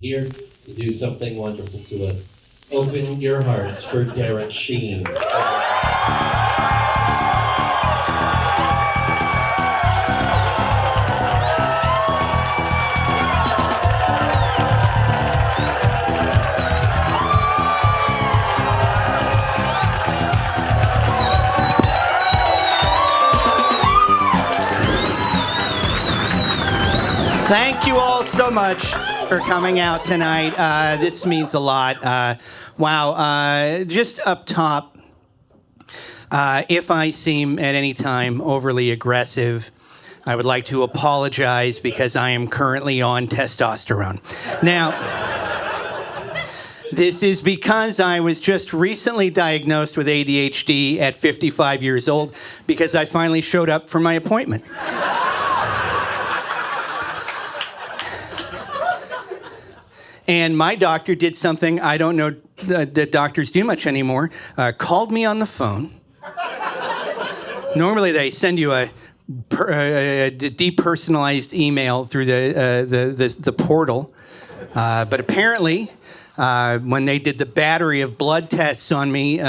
Here to do something wonderful to us. Open your hearts for Derek Sheen. Thank you all so much for coming out tonight. This means a lot. Wow. Just up top, if I seem at any time overly aggressive, I would like to apologize because I am currently on testosterone. Now, this is because I was just recently diagnosed with ADHD at 55 years old because I finally showed up for my appointment. And my doctor did something I don't know that doctors do much anymore. Called me on the phone. Normally they send you a depersonalized email through the portal. But apparently, when they did the battery of blood tests on me,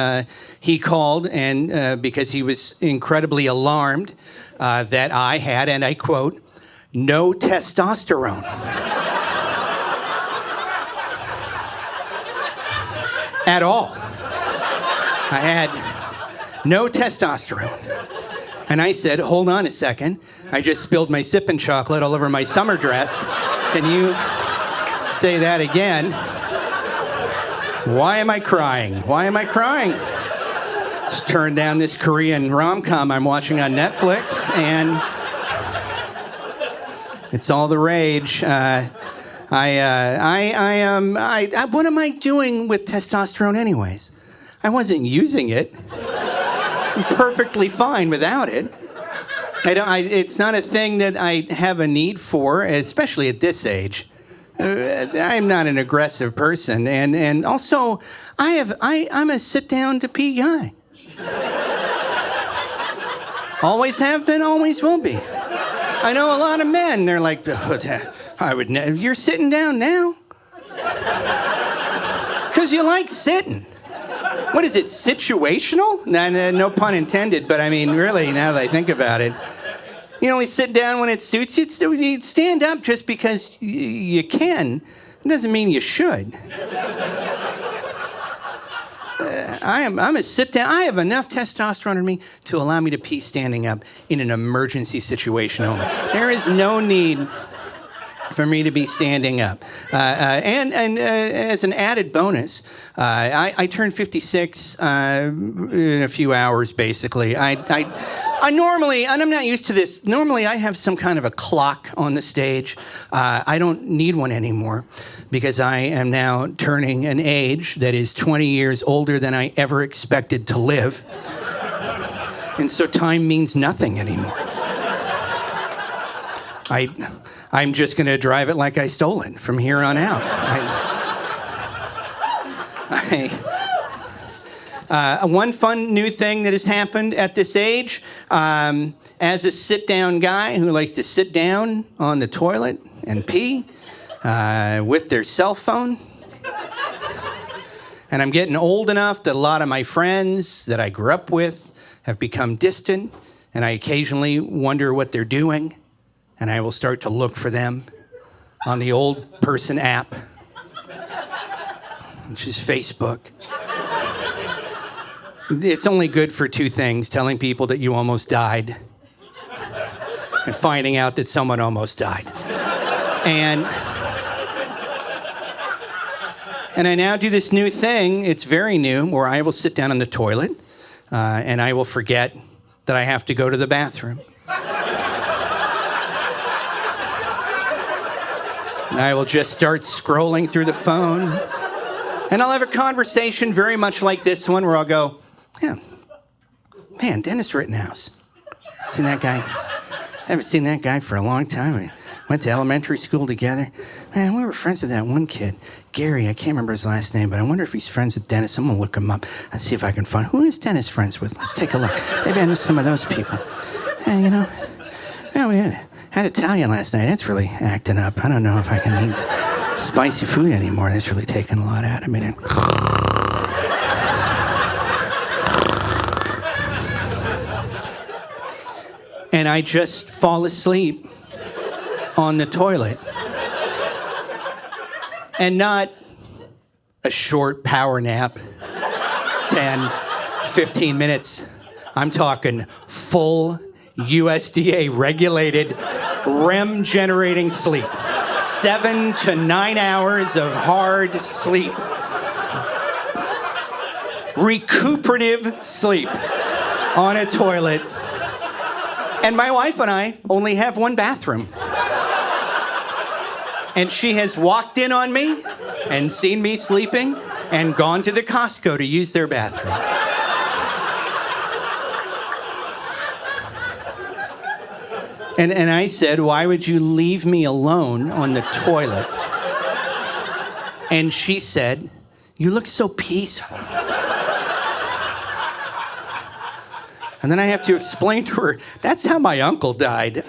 he called and because he was incredibly alarmed that I had, and I quote, no testosterone. At all. I had no testosterone. And I said, hold on a second. I just spilled my sipping chocolate all over my summer dress. Can you say that again? Why am I crying? Why am I crying? Just turned down this Korean rom-com I'm watching on Netflix, and it's all the rage. What am I doing with testosterone anyways? I wasn't using it. I'm perfectly fine without it. It's not a thing that I have a need for, especially at this age. I'm not an aggressive person, and also I'm a sit down to pee guy. Always have been, always will be. I know a lot of men. They're like, I would never. You're sitting down now? Because you like sitting. What is it, situational? No pun intended, but I mean, really, now that I think about it. You only sit down when it suits you. You stand up just because you can. It doesn't mean you should. I'm a sit down. I have enough testosterone in me to allow me to pee standing up in an emergency situation only. There is no need for me to be standing up. And as an added bonus, I turned 56 in a few hours, basically. I normally, and I'm not used to this, normally I have some kind of a clock on the stage. I don't need one anymore because I am now turning an age that is 20 years older than I ever expected to live. And so time means nothing anymore. I'm just going to drive it like I stole it from here on out. One fun new thing that has happened at this age, as a sit-down guy who likes to sit down on the toilet and pee with their cell phone, and I'm getting old enough that a lot of my friends that I grew up with have become distant, and I occasionally wonder what they're doing. And I will start to look for them on the old person app, which is Facebook. It's only good for two things, telling people that you almost died and finding out that someone almost died. And I now do this new thing, it's very new, where I will sit down on the toilet and I will forget that I have to go to the bathroom. And I will just start scrolling through the phone. And I'll have a conversation very much like this one where I'll go, yeah, man, Dennis Rittenhouse. Seen that guy? I haven't seen that guy for a long time. We went to elementary school together. Man, we were friends with that one kid, Gary. I can't remember his last name, but I wonder if he's friends with Dennis. I'm going to look him up and see if I can find, who is Dennis friends with? Let's take a look. Maybe I know some of those people. And, we had Italian last night. That's really acting up. I don't know if I can eat spicy food anymore. That's really taking a lot out of me. And I just fall asleep on the toilet. And not a short power nap, 10, 15 minutes. I'm talking full USDA regulated REM generating sleep. 7 to 9 hours of hard sleep. Recuperative sleep on a toilet. And my wife and I only have one bathroom. And she has walked in on me and seen me sleeping and gone to the Costco to use their bathroom. And I said, why would you leave me alone on the toilet? And she said, you look so peaceful. And then I have to explain to her, that's how my uncle died.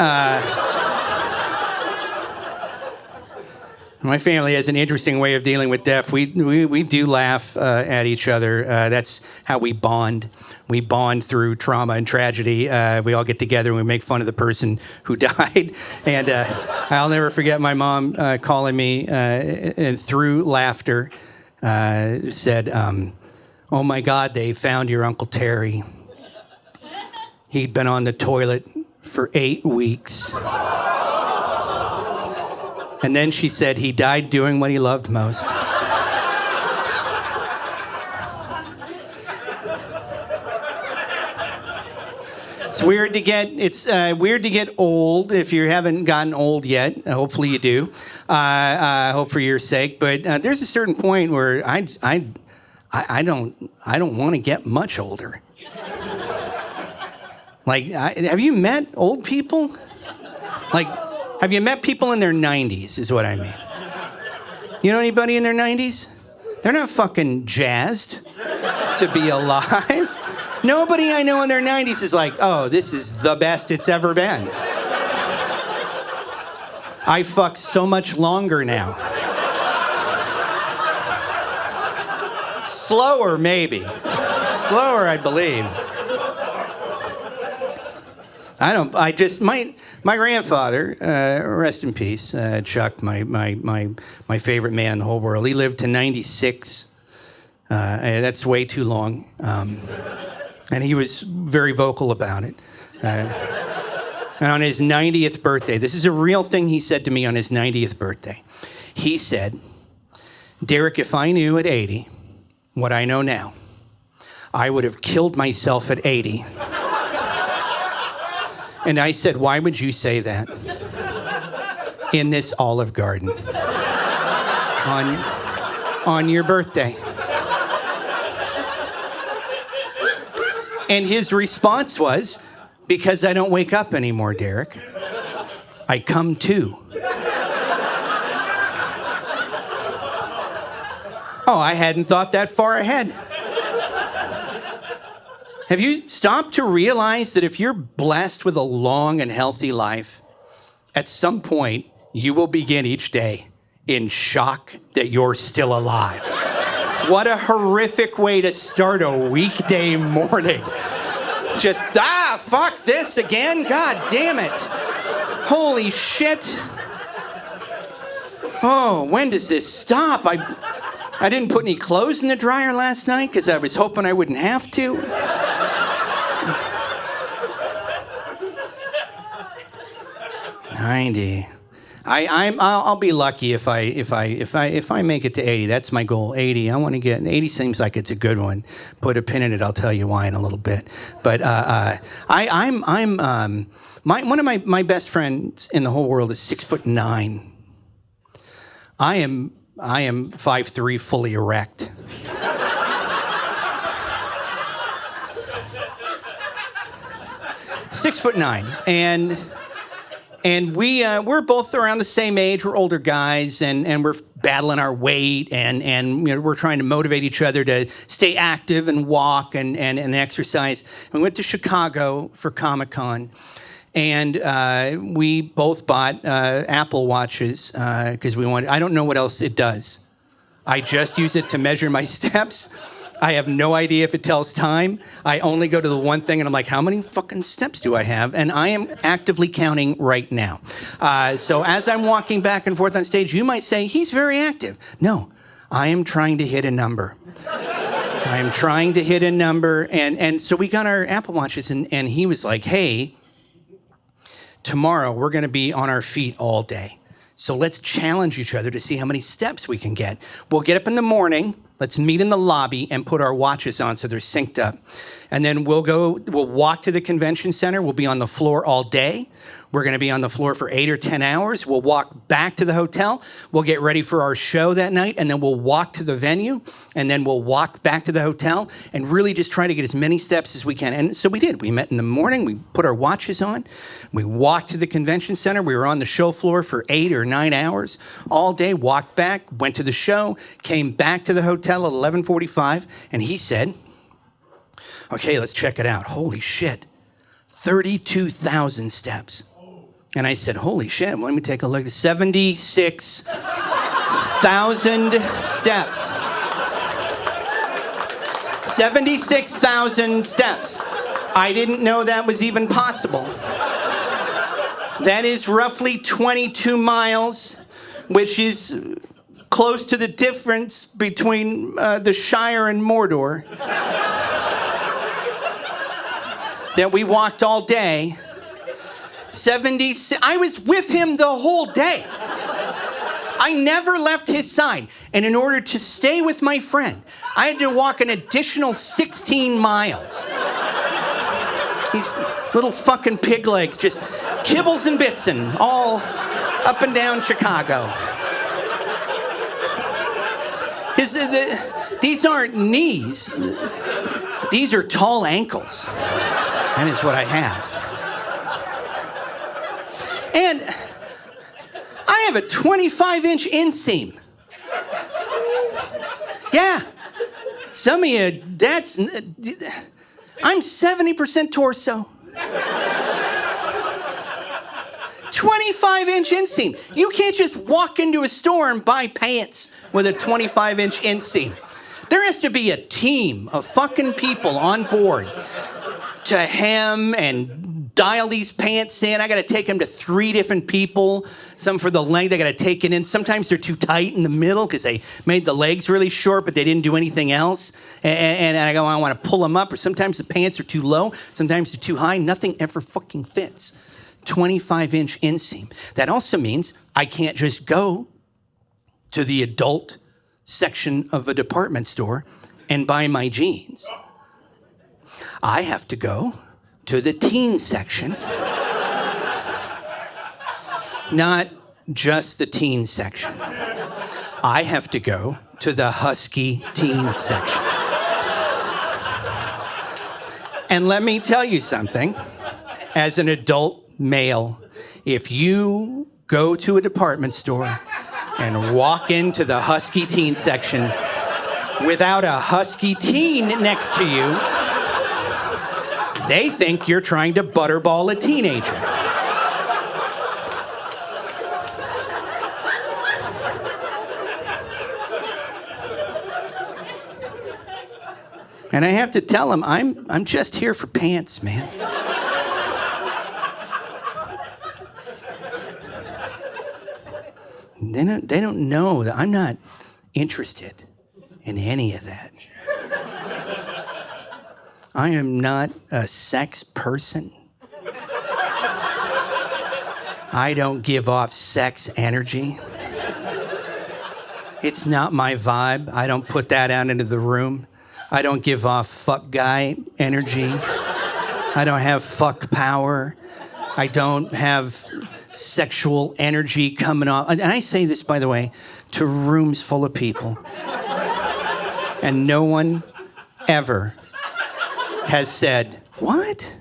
My family has an interesting way of dealing with death. We do laugh at each other. That's how we bond. We bond through trauma and tragedy. We all get together and we make fun of the person who died. And I'll never forget my mom calling me and through laughter said, oh my God, they found your Uncle Terry. He'd been on the toilet for 8 weeks. And then she said he died doing what he loved most. It's weird to get old if you haven't gotten old yet. Hopefully you do. I hope for your sake. But there's a certain point where I don't want to get much older. Like, have you met old people? Like, have you met people in their 90s, is what I mean. You know anybody in their 90s? They're not fucking jazzed to be alive. Nobody I know in their 90s is like, oh, this is the best it's ever been. I fuck so much longer now. Slower, maybe. Slower, I believe. My grandfather, rest in peace, Chuck, my favorite man in the whole world. He lived to 96. That's way too long. And he was very vocal about it. And on his 90th birthday, this is a real thing he said to me on his 90th birthday. He said, Derek, if I knew at 80 what I know now, I would have killed myself at 80. And I said, why would you say that? In this Olive Garden. On your birthday. And his response was, because I don't wake up anymore, Derek. I come to. Oh, I hadn't thought that far ahead. Have you stopped to realize that if you're blessed with a long and healthy life, at some point you will begin each day in shock that you're still alive? What a horrific way to start a weekday morning. Just, fuck this again? God damn it. Holy shit. Oh, when does this stop? I didn't put any clothes in the dryer last night because I was hoping I wouldn't have to. 90. I'll be lucky if I make it to 80. That's my goal. 80. I want to get 80. Seems like it's a good one. Put a pin in it. I'll tell you why in a little bit. But one of my best friends in the whole world is 6'9". I am 5'3", fully erect. (6'9", and we're both around the same age. We're older guys, and we're battling our weight, and we're trying to motivate each other to stay active and walk and exercise. We went to Chicago for Comic-Con, And we both bought Apple Watches because we wanted. I don't know what else it does. I just use it to measure my steps. I have no idea if it tells time. I only go to the one thing and I'm like, how many fucking steps do I have? And I am actively counting right now. So as I'm walking back and forth on stage, you might say, he's very active. No, I am trying to hit a number. I am trying to hit a number. And so we got our Apple Watches and he was like, hey, tomorrow we're going to be on our feet all day. So let's challenge each other to see how many steps we can get. We'll get up in the morning. Let's meet in the lobby and put our watches on so they're synced up. And then we'll walk to the convention center. We'll be on the floor all day. We're going to be on the floor for 8 or 10 hours. We'll walk back to the hotel. We'll get ready for our show that night, and then we'll walk to the venue, and then we'll walk back to the hotel and really just try to get as many steps as we can. And so we did. We met in the morning. We put our watches on. We walked to the convention center. We were on the show floor for 8 or 9 hours all day, walked back, went to the show, came back to the hotel at 11:45, and he said, okay, let's check it out. Holy shit, 32,000 steps. And I said, holy shit, let me take a look. 76,000 steps. 76,000 steps. I didn't know that was even possible. That is roughly 22 miles, which is close to the difference between the Shire and Mordor. That we walked all day. 76. I was with him the whole day. I never left his side. And in order to stay with my friend, I had to walk an additional 16 miles. These little fucking pig legs, just kibbles and bitsin', all up and down Chicago. These aren't knees. These are tall ankles. That is what I have. And I have a 25-inch inseam. Yeah. Some of you, I'm 70% torso. 25-inch inseam. You can't just walk into a store and buy pants with a 25-inch inseam. There has to be a team of fucking people on board to hem and dial these pants in. I got to take them to 3 different people. Some for the length, I got to take it in. Sometimes they're too tight in the middle because they made the legs really short, but they didn't do anything else. And I go, I want to pull them up. Or sometimes the pants are too low. Sometimes they're too high. Nothing ever fucking fits. 25-inch inseam. That also means I can't just go to the adult section of a department store and buy my jeans. I have to go to the teen section. Not just the teen section. I have to go to the Husky Teen section. And let me tell you something. As an adult male, if you go to a department store and walk into the Husky Teen section without a Husky Teen next to you, they think you're trying to butterball a teenager. And I have to tell them, I'm just here for pants, man. They don't know that I'm not interested in any of that. I am not a sex person. I don't give off sex energy. It's not my vibe. I don't put that out into the room. I don't give off fuck guy energy. I don't have fuck power. I don't have sexual energy coming off. And I say this, by the way, to rooms full of people. And no one ever has said, what?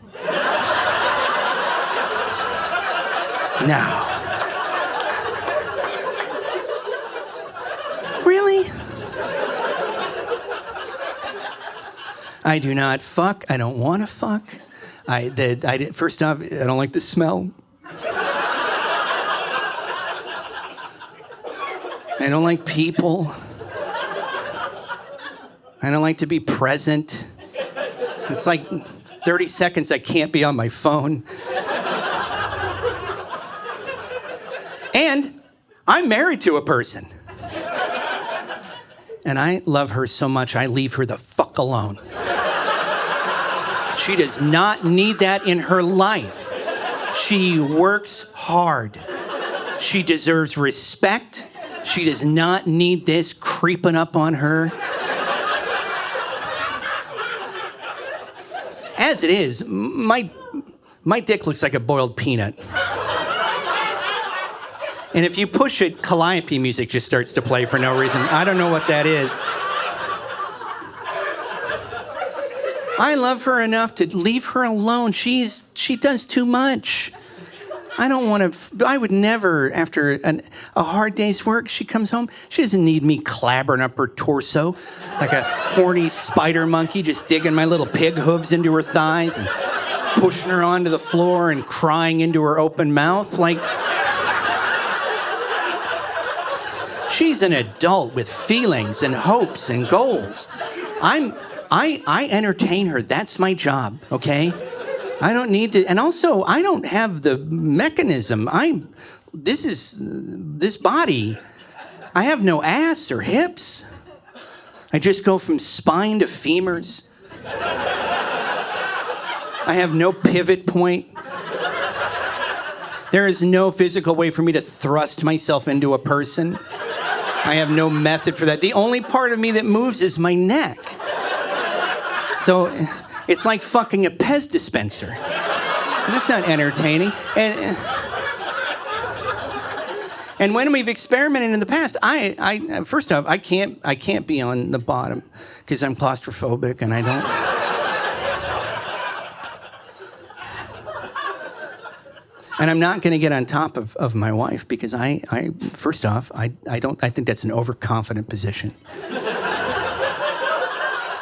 No. Really? I do not fuck. I don't want to fuck. First off, I don't like the smell. I don't like people. I don't like to be present. It's like 30 seconds I can't be on my phone. And I'm married to a person. And I love her so much, I leave her the fuck alone. She does not need that in her life. She works hard. She deserves respect. She does not need this creeping up on her. As it is, my dick looks like a boiled peanut. And if you push it, Calliope music just starts to play for no reason. I don't know what that is. I love her enough to leave her alone. She does too much. I would never, after a hard day's work, she comes home, she doesn't need me clabbering up her torso like a horny spider monkey, just digging my little pig hooves into her thighs and pushing her onto the floor and crying into her open mouth. Like, she's an adult with feelings and hopes and goals. I entertain her. That's my job, okay? I don't need to, and also, I don't have the mechanism. This body, I have no ass or hips. I just go from spine to femurs. I have no pivot point. There is no physical way for me to thrust myself into a person. I have no method for that. The only part of me that moves is my neck. So it's like fucking a Pez dispenser. And that's not entertaining. And when we've experimented in the past, first off, I can't be on the bottom because I'm claustrophobic and I don't. And I'm not going to get on top of my wife because first off, I think that's an overconfident position.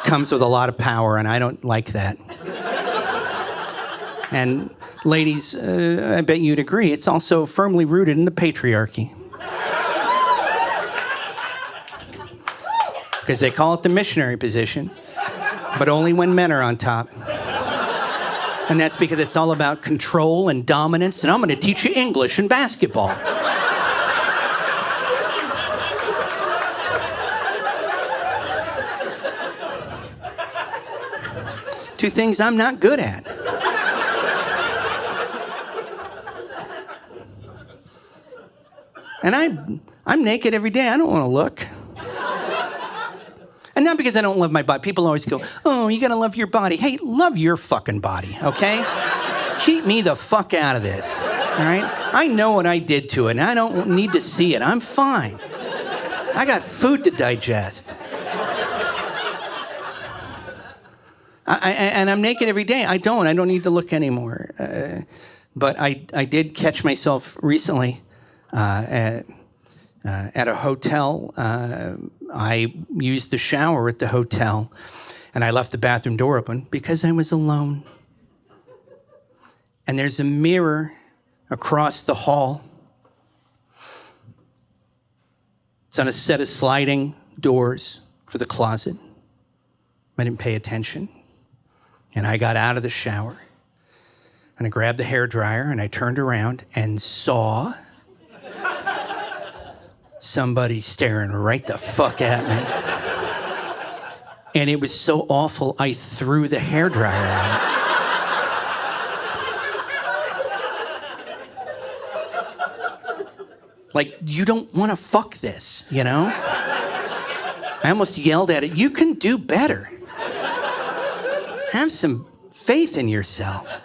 Comes with a lot of power, and I don't like that. And ladies, I bet you'd agree, it's also firmly rooted in the patriarchy. Because they call it the missionary position, but only when men are on top. And that's because it's all about control and dominance, and I'm going to teach you English and basketball. Two things I'm not good at. And I'm naked every day. I don't want to look. And not because I don't love my body. People always go, oh, you got to love your body. Hey, love your fucking body, okay? Keep me the fuck out of this, all right? I know what I did to it, and I don't need to see it. I'm fine. I got food to digest. And I'm naked every day. I don't need to look anymore. But I did catch myself recently at a hotel. I used the shower at the hotel, and I left the bathroom door open because I was alone. And there's a mirror across the hall. It's on a set of sliding doors for the closet. I didn't pay attention. And I got out of the shower, and I grabbed the hairdryer, and I turned around and saw somebody staring right the fuck at me. And it was so awful, I threw the hairdryer at it. Like, you don't want to fuck this, you know? I almost yelled at it, you can do better. Have some faith in yourself.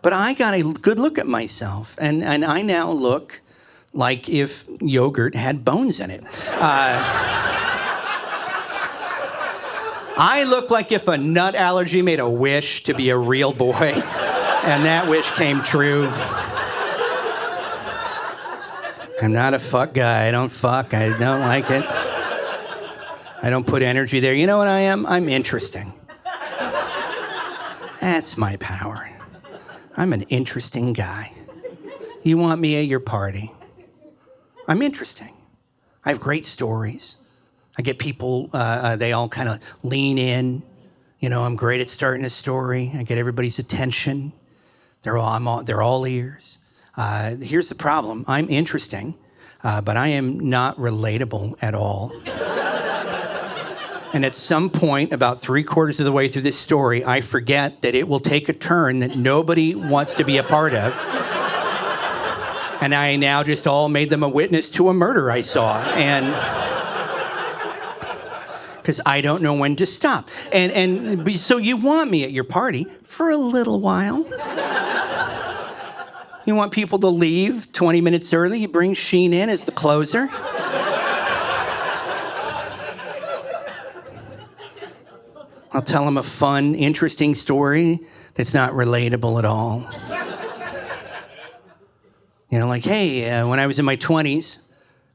But I got a good look at myself, and I now look like if yogurt had bones in it. I look like if a nut allergy made a wish to be a real boy, and that wish came true. I'm not a fuck guy. I don't fuck. I don't like it. I don't put energy there. You know what I am? I'm interesting. That's my power. I'm an interesting guy. You want me at your party? I'm interesting. I have great stories. I get people, they all kind of lean in. You know, I'm great at starting a story. I get everybody's attention. They're all ears. Here's the problem. I'm interesting, but I am not relatable at all. And at some point, about 3/4 of the way through this story, I forget that it will take a turn that nobody wants to be a part of. And I now just all made them a witness to a murder I saw. And because I don't know when to stop. And so you want me at your party for a little while. You want people to leave 20 minutes early. You bring Sheen in as the closer. I'll tell them a fun, interesting story that's not relatable at all. You know, like, hey, when I was in my 20s,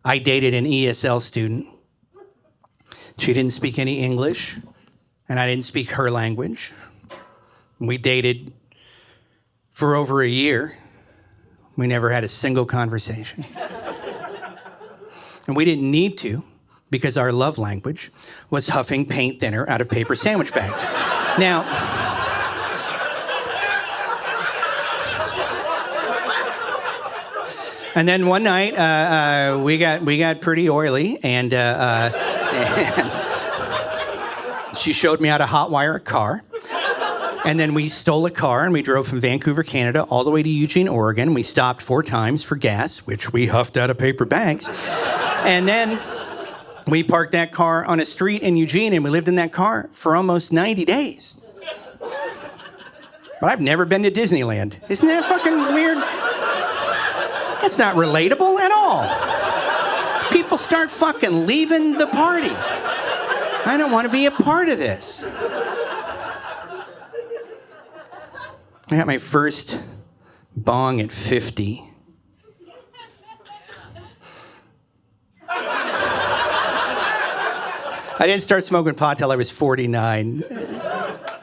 I dated an ESL student. She didn't speak any English, and I didn't speak her language. We dated for over a year. We never had a single conversation. And we didn't need to, because our love language was huffing paint thinner out of paper sandwich bags. Now, and then one night, we got pretty oily, and she showed me how to hotwire a car. And then we stole a car, and we drove from Vancouver, Canada, all the way to Eugene, Oregon. We stopped 4 times for gas, which we huffed out of paper bags. And then we parked that car on a street in Eugene, and we lived in that car for almost 90 days. But I've never been to Disneyland. Isn't that fucking weird? That's not relatable at all. People start fucking leaving the party. I don't want to be a part of this. I got my first bong at 50. I didn't start smoking pot till I was 49.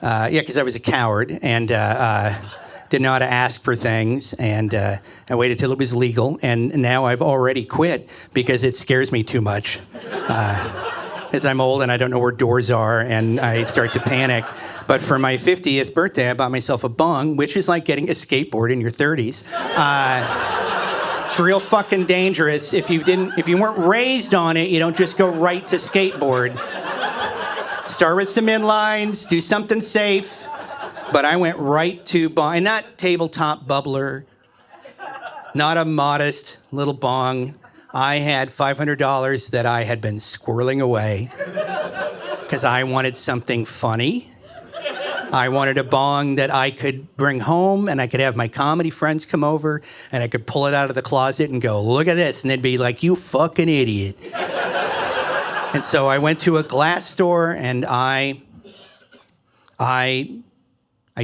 Because I was a coward and didn't know how to ask for things. And I waited till it was legal. And now I've already quit because it scares me too much. Because I'm old and I don't know where doors are and I start to panic. But for my 50th birthday, I bought myself a bong, which is like getting a skateboard in your 30s. It's real fucking dangerous. If you weren't raised on it, you don't just go right to skateboard. Start with some inlines, do something safe. But I went right to bong, and not tabletop bubbler, not a modest little bong. I had $500 that I had been squirreling away because I wanted something funny. I wanted a bong that I could bring home and I could have my comedy friends come over and I could pull it out of the closet and go, look at this. And they'd be like, you fucking idiot. And so I went to a glass store and I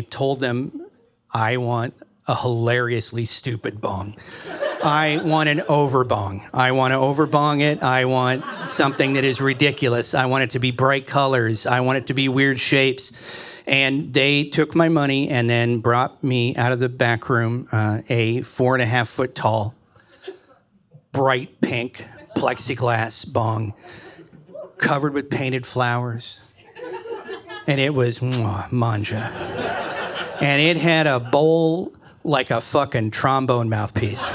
told them I want a hilariously stupid bong. I want an overbong. I want to overbong it. I want something that is ridiculous. I want it to be bright colors. I want it to be weird shapes. And they took my money and then brought me out of the back room a 4.5 foot tall, bright pink plexiglass bong covered with painted flowers. And it was manja. And it had a bowl like a fucking trombone mouthpiece.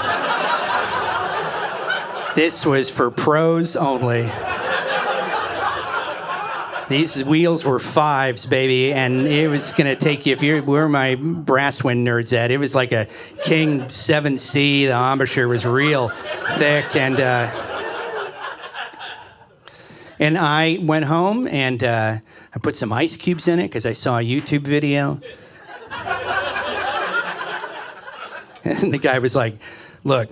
This was for pros only. These wheels were 5s, baby, and it was going to take you, if you're where my brass wind nerds at, it was like a King 7C. The embouchure was real thick, and I went home, and I put some ice cubes in it because I saw a YouTube video. And the guy was like, look,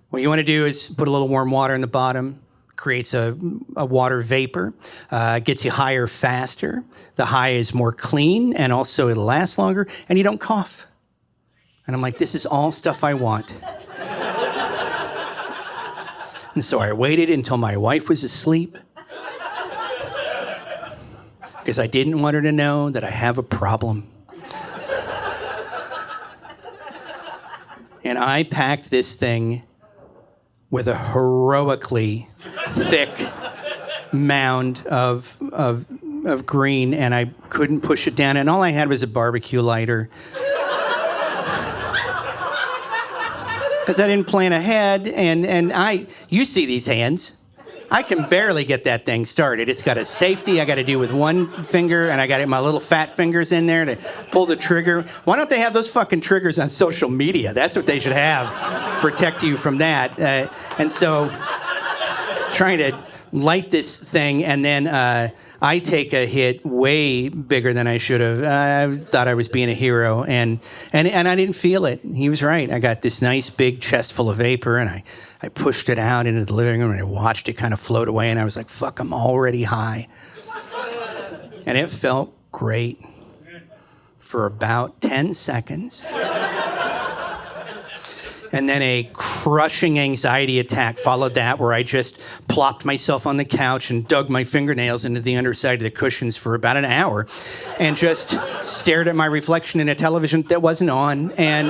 what you want to do is put a little warm water in the bottom, creates a water vapor, gets you higher faster. The high is more clean, and also it'll last longer, and you don't cough. And I'm like, this is all stuff I want. And so I waited until my wife was asleep, because I didn't want her to know that I have a problem. And I packed this thing with a heroically thick mound of green, and I couldn't push it down. And all I had was a barbecue lighter. Because I didn't plan ahead, and you see these hands. I can barely get that thing started. It's got a safety I got to do with one finger, and I got my little fat fingers in there to pull the trigger. Why don't they have those fucking triggers on social media? That's what they should have. Protect you from that. And so, trying to light this thing, and then I take a hit way bigger than I should have. I thought I was being a hero, and I didn't feel it. He was right. I got this nice big chest full of vapor, and I pushed it out into the living room, and I watched it kind of float away, and I was like, fuck, I'm already high. And it felt great for about 10 seconds. And then a crushing anxiety attack followed that, where I just plopped myself on the couch and dug my fingernails into the underside of the cushions for about an hour and just stared at my reflection in a television that wasn't on. And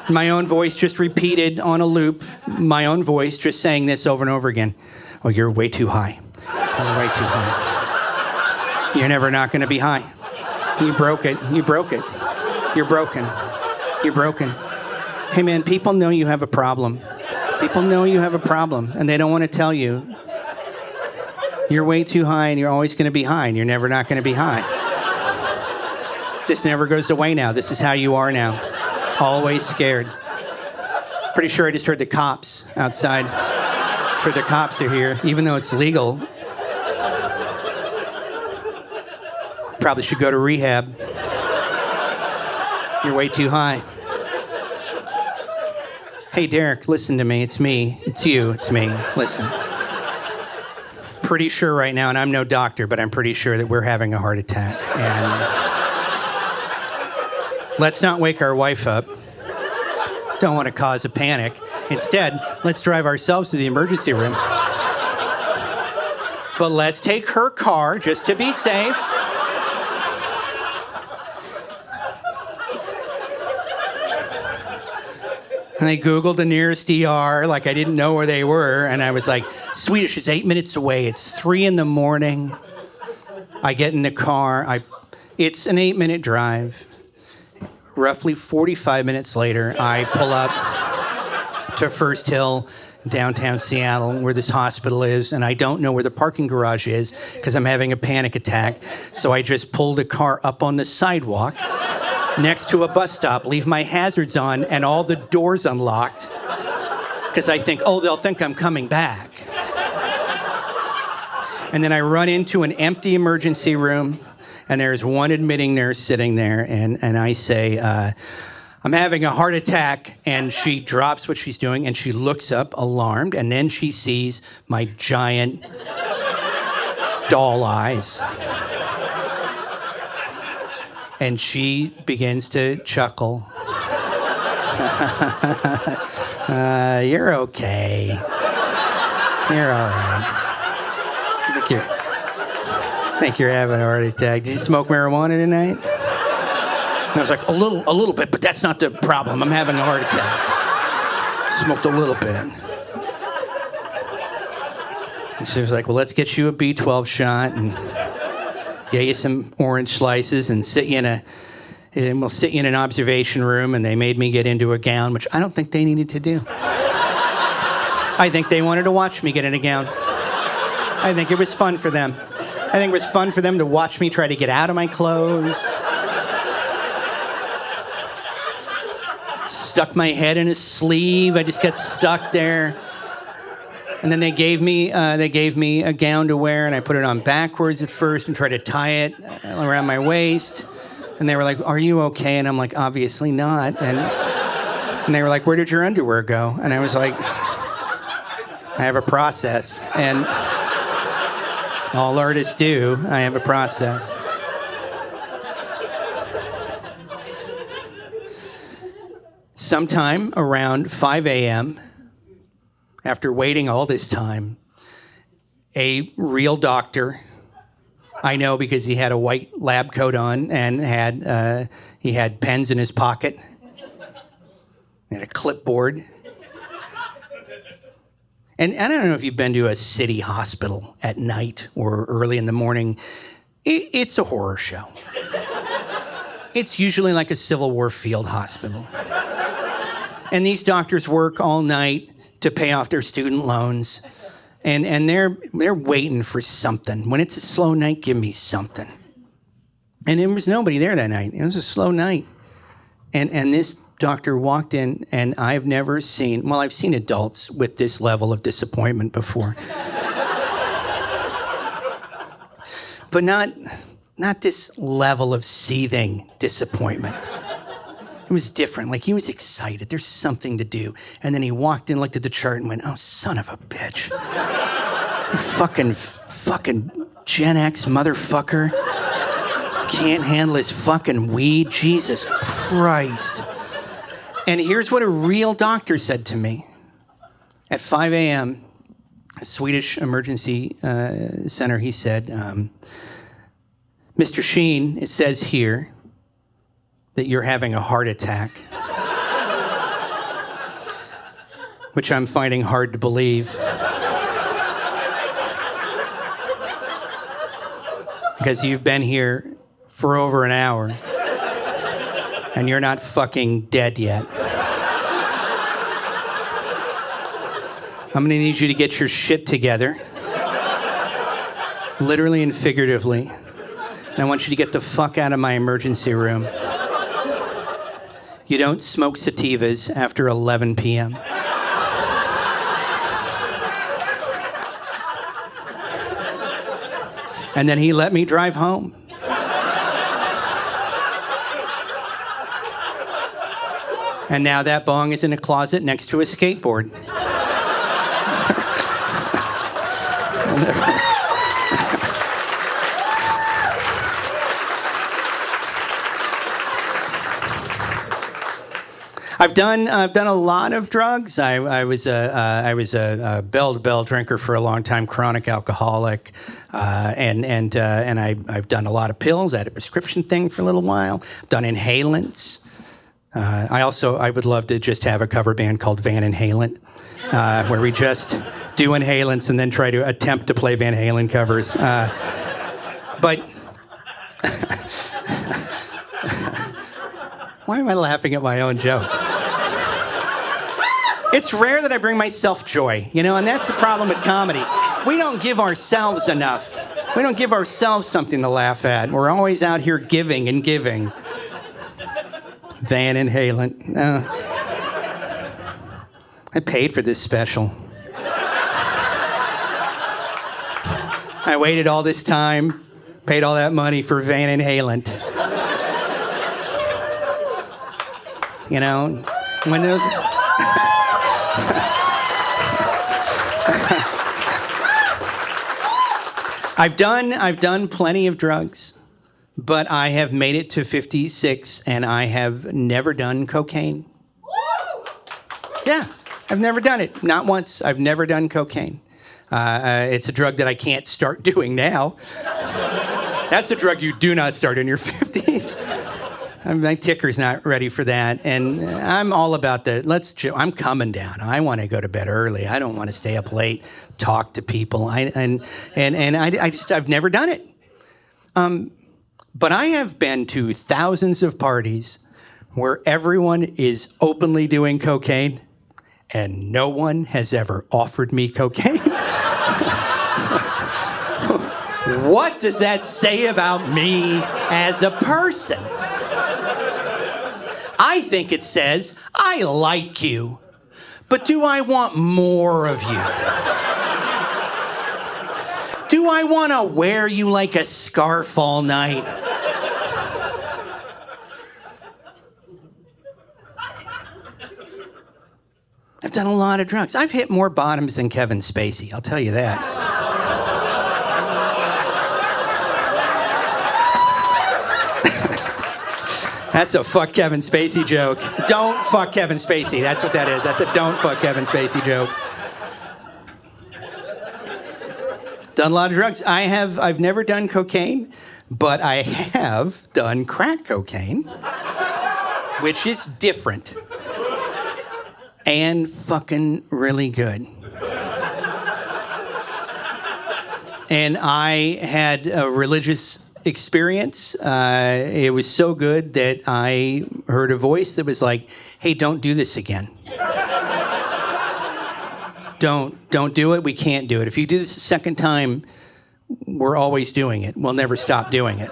my own voice just repeated on a loop, my own voice just saying this over and over again. Oh, you're way too high. You're way too high. You're never not going to be high. You broke it. You broke it. You're broken. You're broken. Hey, man, people know you have a problem. People know you have a problem, and they don't want to tell you. You're way too high, and you're always going to be high, and you're never not going to be high. This never goes away now. This is how you are now. Always scared. Pretty sure I just heard the cops outside. I'm sure the cops are here, even though it's legal. Probably should go to rehab. You're way too high. Hey, Derek, listen to me. It's me. It's you. It's me. Listen. Pretty sure right now, and I'm no doctor, but I'm pretty sure that we're having a heart attack. And let's not wake our wife up. Don't want to cause a panic. Instead, let's drive ourselves to the emergency room. But let's take her car just to be safe. And I Googled the nearest ER, like I didn't know where they were. And I was like, Swedish is 8 minutes away. It's 3 a.m. I get in the car. It's an 8-minute drive. Roughly 45 minutes later, I pull up to First Hill, downtown Seattle, where this hospital is. And I don't know where the parking garage is because I'm having a panic attack. So I just pulled a car up on the sidewalk next to a bus stop, leave my hazards on and all the doors unlocked because I think, oh, they'll think I'm coming back. And then I run into an empty emergency room, and there's one admitting nurse sitting there, and I say, I'm having a heart attack, and she drops what she's doing, and she looks up alarmed, and then she sees my giant doll eyes. And she begins to chuckle. You're okay. You're all right. I think you're having a heart attack. Did you smoke marijuana tonight? And I was like, a little bit, but that's not the problem. I'm having a heart attack. Smoked a little bit. And she was like, well, let's get you a B12 shot and get you some orange slices and we'll sit you in an observation room. And they made me get into a gown, which I don't think they needed to do. I think they wanted to watch me get in a gown. I think it was fun for them. I think it was fun for them to watch me try to get out of my clothes. Stuck my head in a sleeve. I just got stuck there. And then they gave me a gown to wear, and I put it on backwards at first and tried to tie it around my waist. And they were like, "Are you okay?" And I'm like, "Obviously not." And they were like, "Where did your underwear go?" And I was like, "I have a process." And all artists do. I have a process. Sometime around 5 a.m., after waiting all this time, a real doctor, I know because he had a white lab coat on and he had pens in his pocket. and a clipboard. And I don't know if you've been to a city hospital at night or early in the morning. It's a horror show. It's usually like a Civil War field hospital. And these doctors work all night to pay off their student loans. And they're waiting for something. When it's a slow night, give me something. And there was nobody there that night. It was a slow night. And this doctor walked in, and I've never seen, well, I've seen adults with this level of disappointment before. But not this level of seething disappointment. It was different. Like, he was excited. There's something to do. And then he walked in, looked at the chart, and went, oh, son of a bitch. You fucking Gen X motherfucker. Can't handle his fucking weed. Jesus Christ. And here's what a real doctor said to me. At 5 a.m., a Swedish emergency center, he said, Mr. Sheen, it says here that you're having a heart attack, which I'm finding hard to believe. Because you've been here for over an hour, and you're not fucking dead yet. I'm gonna need you to get your shit together, literally and figuratively. And I want you to get the fuck out of my emergency room. You don't smoke sativas after 11 p.m. And then he let me drive home. And now that bong is in a closet next to a skateboard. I've done a lot of drugs. I was a bell-to-bell drinker for a long time, chronic alcoholic, and I've done a lot of pills. I had a prescription thing for a little while. Done inhalants. I would love to just have a cover band called Van Inhalent, where we just do inhalants and then try to attempt to play Van Halen covers. But why am I laughing at my own joke? It's rare that I bring myself joy, and that's the problem with comedy. We don't give ourselves enough. We don't give ourselves something to laugh at. We're always out here giving and giving. Van Inhalent. I paid for this special. I waited all this time, paid all that money for Van Inhalent. When those... I've done plenty of drugs, but I have made it to 56, and I have never done cocaine. Yeah, I've never done it. Not once. I've never done cocaine. It's a drug that I can't start doing now. That's a drug you do not start in your 50s. My ticker's not ready for that, and I'm all about I'm coming down. I want to go to bed early. I don't want to stay up late, talk to people. I've never done it. But I have been to thousands of parties where everyone is openly doing cocaine, and no one has ever offered me cocaine. What does that say about me as a person? I think it says, I like you, but do I want more of you? Do I want to wear you like a scarf all night? I've done a lot of drugs. I've hit more bottoms than Kevin Spacey, I'll tell you that. That's a fuck Kevin Spacey joke. Don't fuck Kevin Spacey. That's what that is. That's a don't fuck Kevin Spacey joke. Done a lot of drugs. I've never done cocaine, but I have done crack cocaine, which is different. and fucking really good. And I had a religious experience. It was so good that I heard a voice that was like, hey, don't do this again. Don't do it. We can't do it. If you do this a second time, we're always doing it. We'll never stop doing it.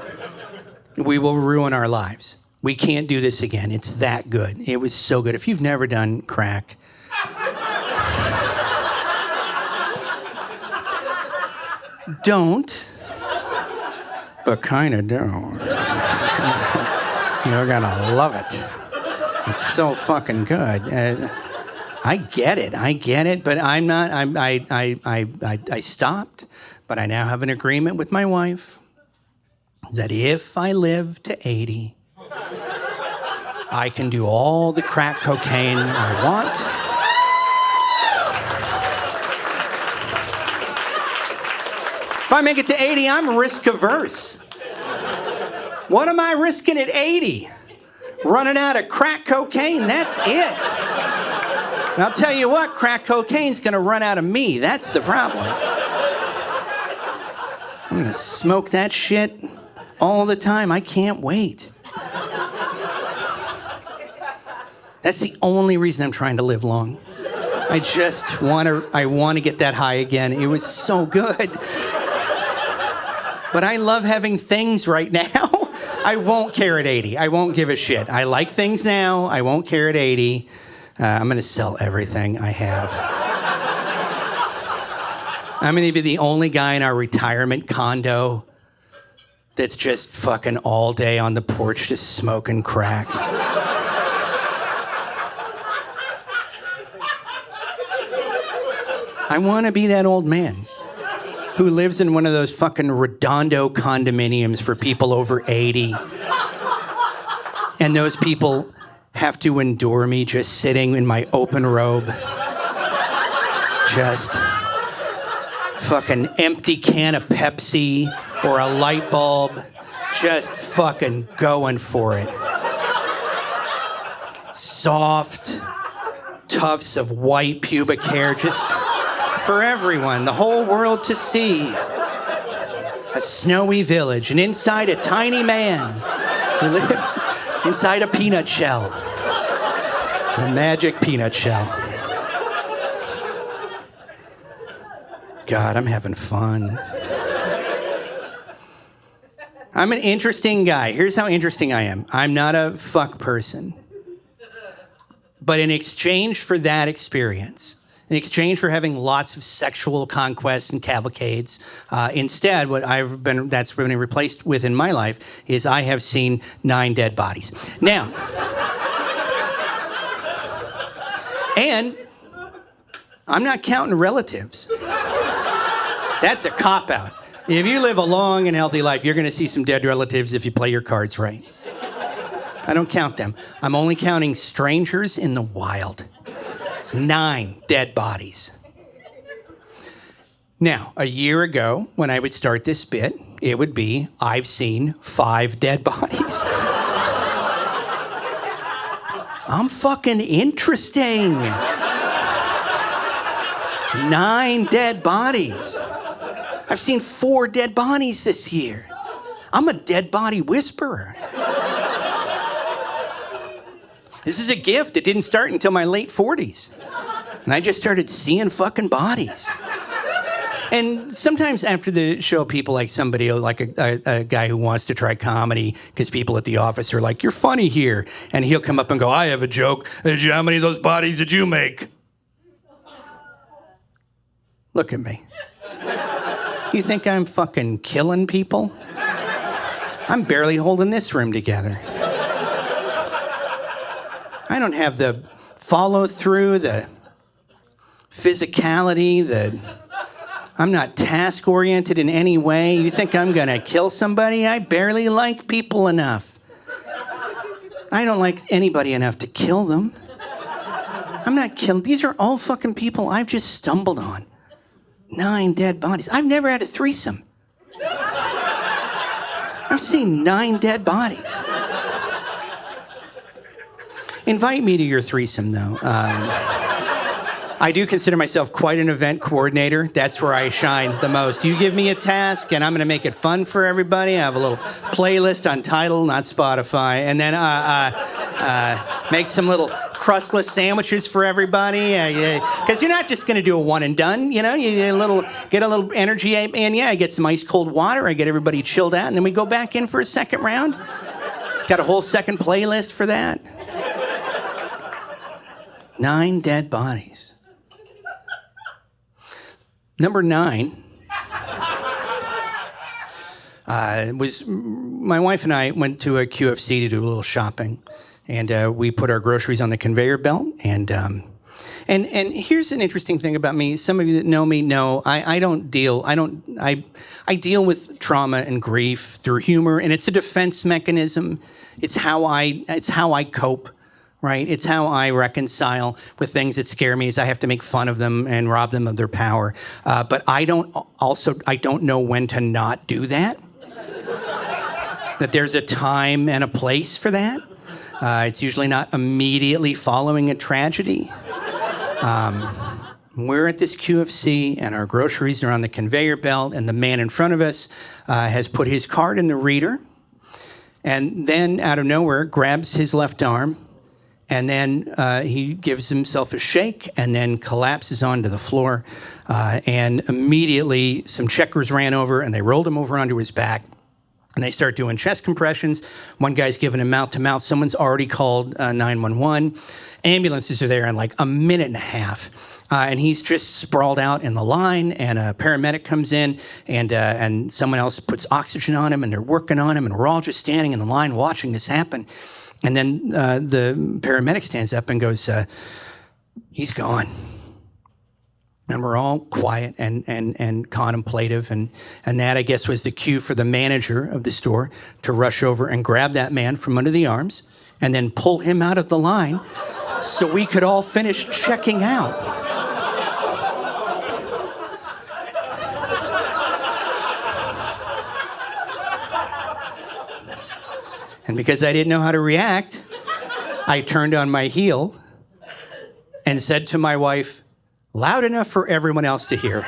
We will ruin our lives. We can't do this again. It's that good. It was so good. If you've never done crack, don't, but kind of don't. You're gonna love it. It's so fucking good. I get it, but I'm not. I stopped, but I now have an agreement with my wife that if I live to 80, I can do all the crack cocaine I want. If I make it to 80, I'm risk averse. What am I risking at 80? Running out of crack cocaine, that's it. And I'll tell you what, crack cocaine's gonna run out of me. That's the problem. I'm gonna smoke that shit all the time. I can't wait. That's the only reason I'm trying to live long. I just want to get that high again. It was so good. But I love having things right now. I won't care at 80. I won't give a shit. I like things now. I won't care at 80. I'm going to sell everything I have. I'm going to be the only guy in our retirement condo that's just fucking all day on the porch just smoking crack. I want to be that old man who lives in one of those fucking Redondo condominiums for people over 80. And those people have to endure me just sitting in my open robe. Just fucking empty can of Pepsi or a light bulb. Just fucking going for it. Soft tufts of white pubic hair, just for everyone, the whole world to see. A snowy village, and inside a tiny man who lives inside a peanut shell. The magic peanut shell. God, I'm having fun. I'm an interesting guy. Here's how interesting I am. I'm not a fuck person. But in exchange for that experience, in exchange for having lots of sexual conquests and cavalcades, instead, that's been replaced with in my life is I have seen 9 dead bodies. Now, and I'm not counting relatives. That's a cop-out. If you live a long and healthy life, you're going to see some dead relatives if you play your cards right. I don't count them. I'm only counting strangers in the wild. 9 dead bodies. Now, a year ago, when I would start this bit, it would be, I've seen 5 dead bodies. I'm fucking interesting. 9 dead bodies. I've seen 4 dead bodies this year. I'm a dead body whisperer. This is a gift. It didn't start until my late 40s. And I just started seeing fucking bodies. And sometimes after the show, people like somebody, like a guy who wants to try comedy, because people at the office are like, you're funny here. And he'll come up and go, I have a joke. How many of those bodies did you make? Look at me. You think I'm fucking killing people? I'm barely holding this room together. I don't have the follow-through, the physicality, I'm not task-oriented in any way. You think I'm gonna kill somebody? I barely like people enough. I don't like anybody enough to kill them. I'm not killing. These are all fucking people I've just stumbled on. 9 dead bodies. I've never had a threesome. I've seen 9 dead bodies. Invite me to your threesome, though. I do consider myself quite an event coordinator. That's where I shine the most. You give me a task, and I'm going to make it fun for everybody. I have a little playlist on Tidal, not Spotify, and then make some little crustless sandwiches for everybody. Because you're not just going to do a one and done. You know, you get a little energy, and I get some ice cold water. I get everybody chilled out, and then we go back in for a second round. Got a whole second playlist for that. 9 dead bodies. Number 9 was my wife and I went to a QFC to do a little shopping, and we put our groceries on the conveyor belt. And here's an interesting thing about me. Some of you that know me know I deal with trauma and grief through humor, and it's a defense mechanism. It's how I cope. Right? It's how I reconcile with things that scare me is I have to make fun of them and rob them of their power. But I don't know when to not do that. That there's a time and a place for that. It's usually not immediately following a tragedy. We're at this QFC and our groceries are on the conveyor belt and the man in front of us has put his card in the reader and then out of nowhere grabs his left arm. And then he gives himself a shake and then collapses onto the floor. And immediately some checkers ran over and they rolled him over onto his back. And they start doing chest compressions. One guy's giving him mouth-to-mouth. Someone's already called 911. Ambulances are there in like a minute and a half. And he's just sprawled out in the line, and a paramedic comes in, and someone else puts oxygen on him, and they're working on him, and we're all just standing in the line watching this happen. And then the paramedic stands up and goes, he's gone. And we're all quiet and contemplative. And that, I guess, was the cue for the manager of the store to rush over and grab that man from under the arms and then pull him out of the line so we could all finish checking out. And because I didn't know how to react, I turned on my heel and said to my wife, loud enough for everyone else to hear,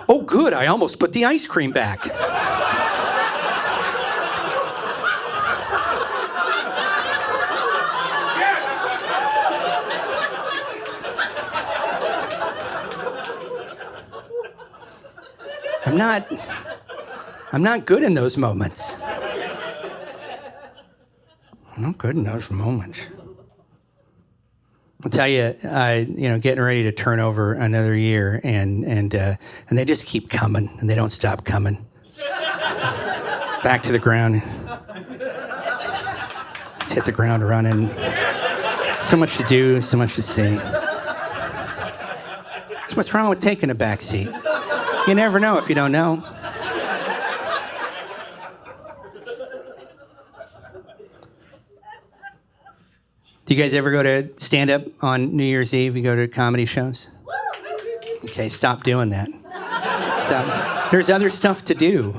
"Oh, good, I almost put the ice cream back." I'm not good in those moments. I'm not good in those moments. I'll tell you, getting ready to turn over another year, and they just keep coming, and they don't stop coming. Back to the ground. Just hit the ground running. So much to do, so much to see. That's what's wrong with taking a back seat. You never know if you don't know. Do you guys ever go to stand-up on New Year's Eve? You go to comedy shows? Okay, stop doing that. Stop. There's other stuff to do.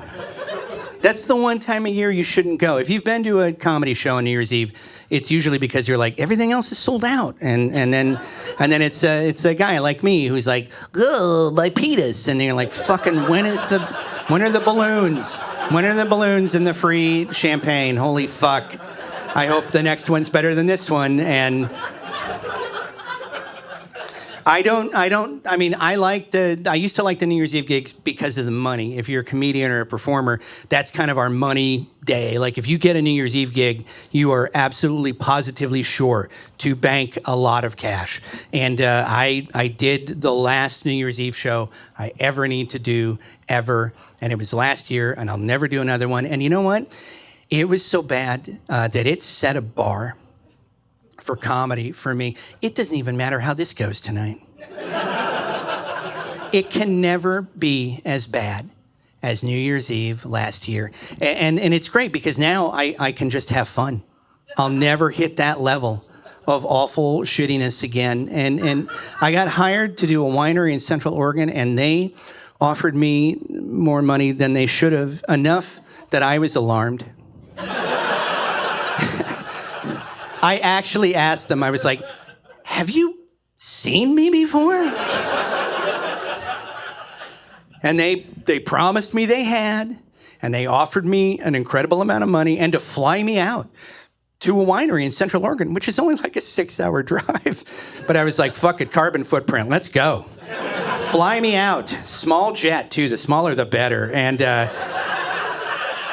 That's the one time of year you shouldn't go. If you've been to a comedy show on New Year's Eve, it's usually because you're like, everything else is sold out. And then it's a guy like me who's like, oh, my penis. And you're like, fucking, when are the balloons? When are the balloons and the free champagne? Holy fuck. I hope the next one's better than this one. And I used to like the New Year's Eve gigs because of the money. If you're a comedian or a performer, that's kind of our money day. Like if you get a New Year's Eve gig, you are absolutely positively sure to bank a lot of cash. And I did the last New Year's Eve show I ever need to do ever. And it was last year, and I'll never do another one. And you know what? It was so bad that it set a bar for comedy for me. It doesn't even matter how this goes tonight. It can never be as bad as New Year's Eve last year. And it's great because now I can just have fun. I'll never hit that level of awful shittiness again. And I got hired to do a winery in Central Oregon, and they offered me more money than they should have, enough that I was alarmed. I actually asked them, I was like, have you seen me before? And they promised me they had, and they offered me an incredible amount of money and to fly me out to a winery in Central Oregon, which is only like a 6-hour drive. But I was like, fuck it, carbon footprint, let's go. Fly me out. Small jet, too. The smaller, the better. And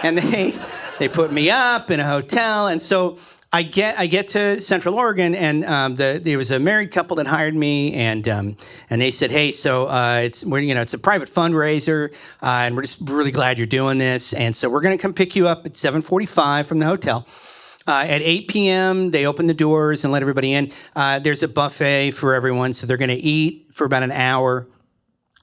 they put me up in a hotel, and so I get to Central Oregon, and there was a married couple that hired me, and they said, hey, so it's a private fundraiser, and we're just really glad you're doing this, and so we're going to come pick you up at 7:45 from the hotel. At 8 p.m., they open the doors and let everybody in. There's a buffet for everyone, so they're going to eat for about an hour.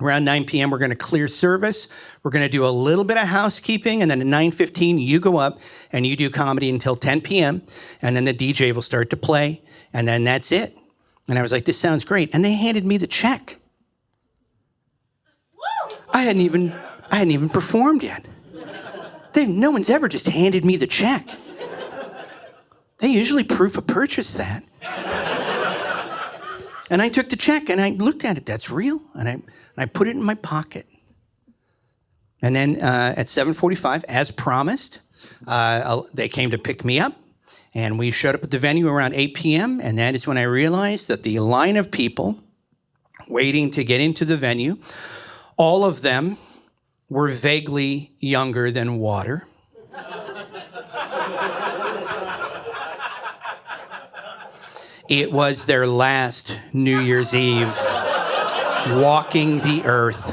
Around 9 p.m., we're going to clear service. We're going to do a little bit of housekeeping, and then at 9:15, you go up and you do comedy until 10 p.m., and then the DJ will start to play, and then that's it. And I was like, this sounds great. And they handed me the check. I hadn't even performed yet. No one's ever just handed me the check. They usually proof of purchase that. And I took the check and I looked at it. That's real. And I put it in my pocket. And then at 7:45, as promised, they came to pick me up. And we showed up at the venue around 8 p.m. And that is when I realized that the line of people waiting to get into the venue, all of them were vaguely younger than water. It was their last New Year's Eve walking the earth.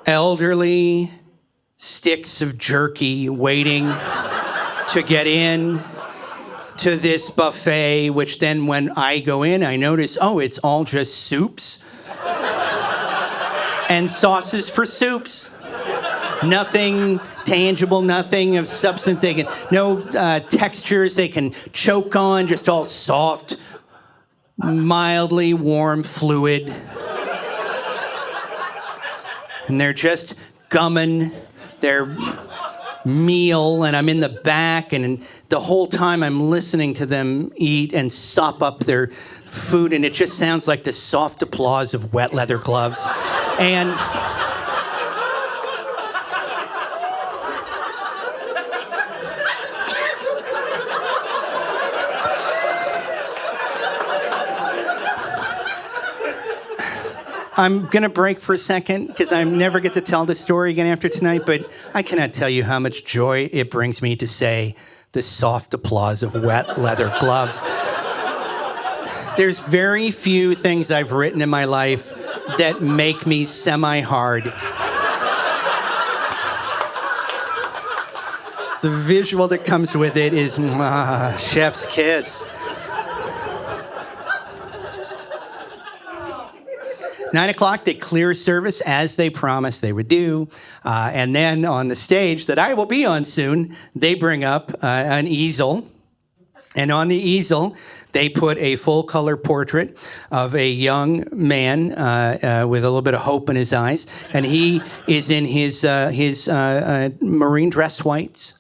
Elderly sticks of jerky waiting to get in to this buffet, which then when I go in, I notice, it's all just soups and sauces for soups. Nothing tangible, nothing of substance. No textures they can choke on, just all soft, mildly warm fluid. And they're just gumming their meal, and I'm in the back, and the whole time I'm listening to them eat and sop up their food, and it just sounds like the soft applause of wet leather gloves. And I'm going to break for a second because I never get to tell this story again after tonight, but I cannot tell you how much joy it brings me to say the soft applause of wet leather gloves. There's very few things I've written in my life that make me semi-hard. The visual that comes with it is chef's kiss. 9 o'clock, they clear service as they promised they would do. And then on the stage that I will be on soon, they bring up an easel. And on the easel, they put a full-color portrait of a young man with a little bit of hope in his eyes. And he is in his marine dress whites.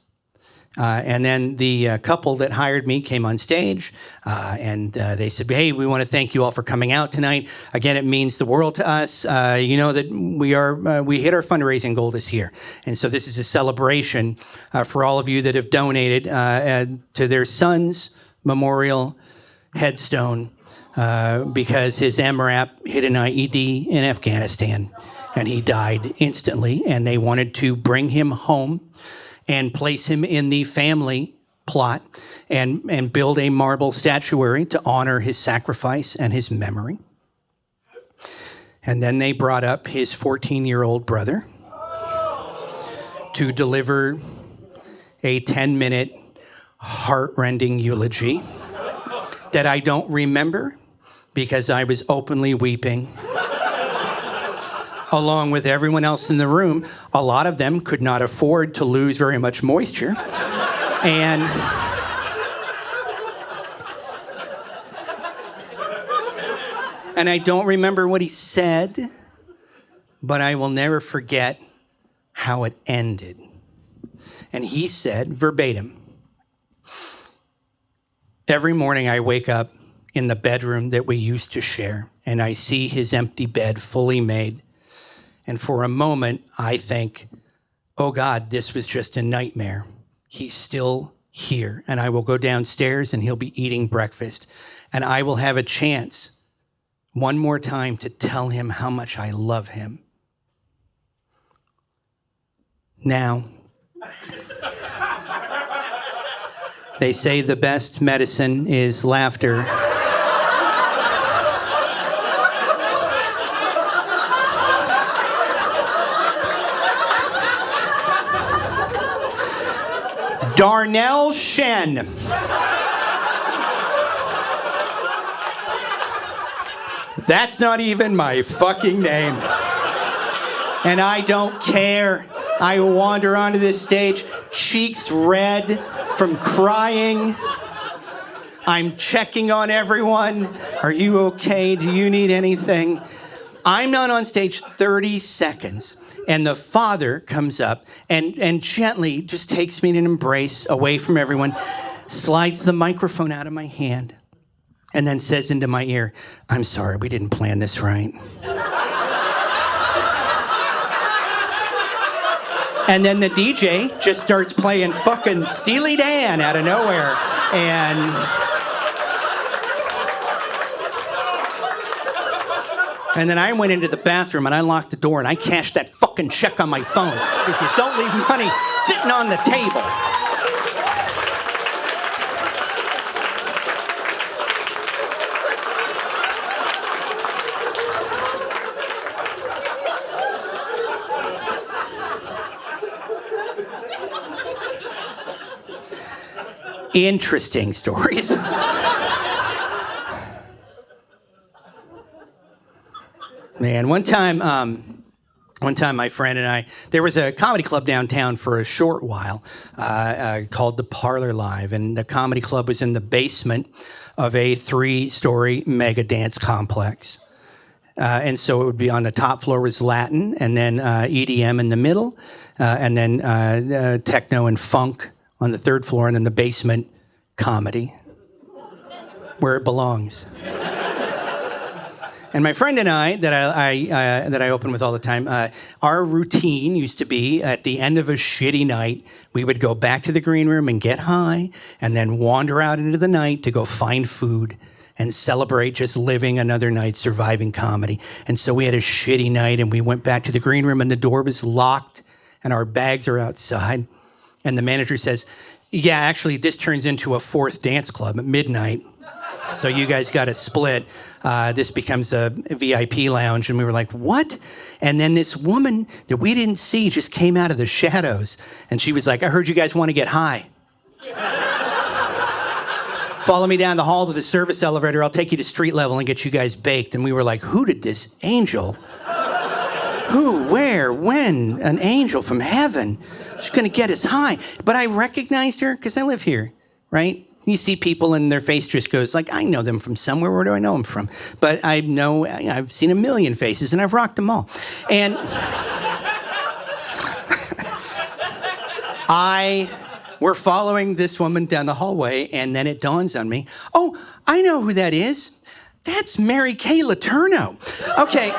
And then the couple that hired me came on stage, and they said, hey, we want to thank you all for coming out tonight. Again, it means the world to us. You know that we hit our fundraising goal this year. And so this is a celebration for all of you that have donated to their son's memorial headstone because his MRAP hit an IED in Afghanistan, and he died instantly. And they wanted to bring him home and place him in the family plot and build a marble statuary to honor his sacrifice and his memory. And then they brought up his 14-year-old brother to deliver a 10-minute heart-rending eulogy that I don't remember because I was openly weeping along with everyone else in the room. A lot of them could not afford to lose very much moisture. And I don't remember what he said, but I will never forget how it ended. And he said, verbatim, every morning I wake up in the bedroom that we used to share, and I see his empty bed fully made. And for a moment, I think, oh God, this was just a nightmare. He's still here, and I will go downstairs and he'll be eating breakfast, and I will have a chance one more time to tell him how much I love him. Now, they say the best medicine is laughter. Darnell Shen. That's not even my fucking name. And I don't care. I wander onto this stage, cheeks red from crying. I'm checking on everyone. Are you okay? Do you need anything? I'm not on stage 30 seconds. And the father comes up and gently just takes me in an embrace away from everyone, slides the microphone out of my hand, and then says into my ear, I'm sorry, we didn't plan this right. And then the DJ just starts playing fucking Steely Dan out of nowhere. And then I went into the bathroom and I locked the door and I cashed that fucking check on my phone because you don't leave money sitting on the table. Interesting stories. Man, one time my friend and I, there was a comedy club downtown for a short while called the Parlor Live, and the comedy club was in the basement of a 3-story mega dance complex. And so it would be on the top floor was Latin, and then EDM in the middle, and then techno and funk on the 3rd floor, and then the basement comedy, where it belongs. And my friend and I, that I open with all the time, our routine used to be at the end of a shitty night, we would go back to the green room and get high, and then wander out into the night to go find food and celebrate just living another night, surviving comedy. And so we had a shitty night, and we went back to the green room, and the door was locked, and our bags are outside. And the manager says, yeah, actually, this turns into a 4th dance club at midnight. So you guys got to split. This becomes a VIP lounge. And we were like, what? And then this woman that we didn't see just came out of the shadows. And she was like, I heard you guys want to get high. Follow me down the hall to the service elevator. I'll take you to street level and get you guys baked. And we were like, who did this angel? Who, where, when? An angel from heaven. She's going to get us high. But I recognized her because I live here, right? You see people and their face just goes like, I know them from somewhere. Where do I know them from? But I've seen a million faces and I've rocked them all. And we're following this woman down the hallway, and then it dawns on me, oh, I know who that is. That's Mary Kay Letourneau. Okay.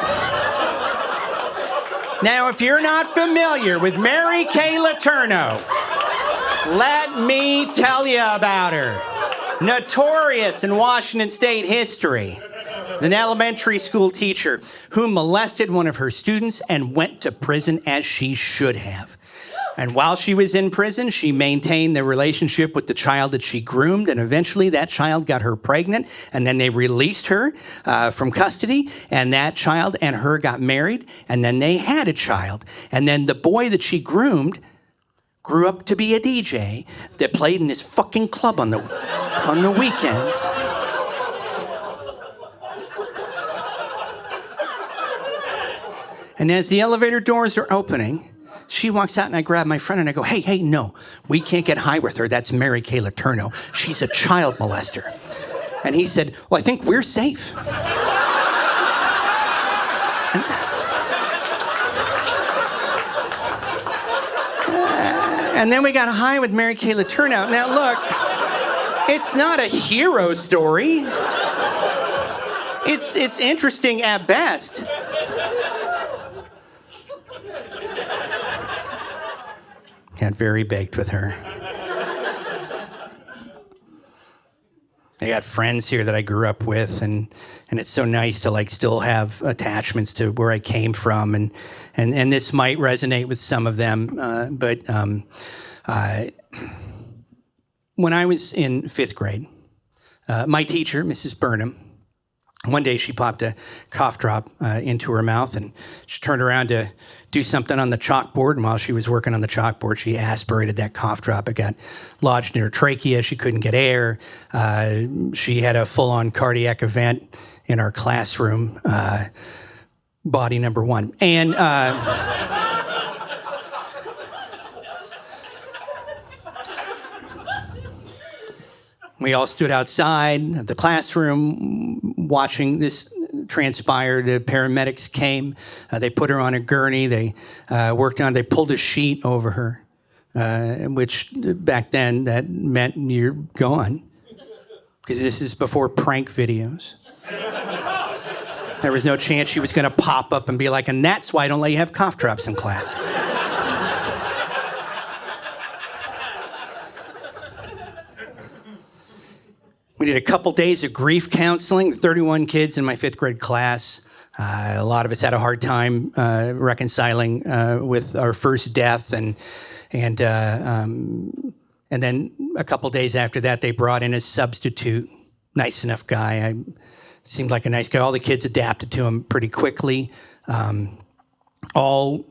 Now, if you're not familiar with Mary Kay Letourneau, let me tell you about her. Notorious in Washington State history. An elementary school teacher who molested one of her students and went to prison as she should have. And while she was in prison, she maintained the relationship with the child that she groomed, and eventually that child got her pregnant, and then they released her from custody, and that child and her got married, and then they had a child. And then the boy that she groomed grew up to be a DJ that played in this fucking club on the weekends. And as the elevator doors are opening, she walks out and I grab my friend and I go, hey, no, we can't get high with her. That's Mary Kay Letourneau. She's a child molester. And he said, well, I think we're safe. And then we got high with Mary Kay Letourneau. Now, look, it's not a hero story. It's interesting at best. Got very baked with her. I got friends here that I grew up with, and it's so nice to like still have attachments to where I came from, and this might resonate with some of them. But when I was in 5th grade, my teacher, Mrs. Burnham, one day she popped a cough drop into her mouth, and she turned around to do something on the chalkboard. And while she was working on the chalkboard, she aspirated that cough drop. It got lodged in her trachea. She couldn't get air. She had a full-on cardiac event in our classroom, body number 1. And we all stood outside of the classroom watching this transpire. The paramedics came. They put her on a gurney. They they pulled a sheet over her, which back then that meant you're gone. Because this is before prank videos. There was no chance she was going to pop up and be like, and that's why I don't let you have cough drops in class. We did a couple days of grief counseling, 31 kids in my 5th grade class. A lot of us had a hard time reconciling with our first death, and then a couple days after that, they brought in a substitute, nice enough guy. Seemed like a nice guy. All the kids adapted to him pretty quickly. All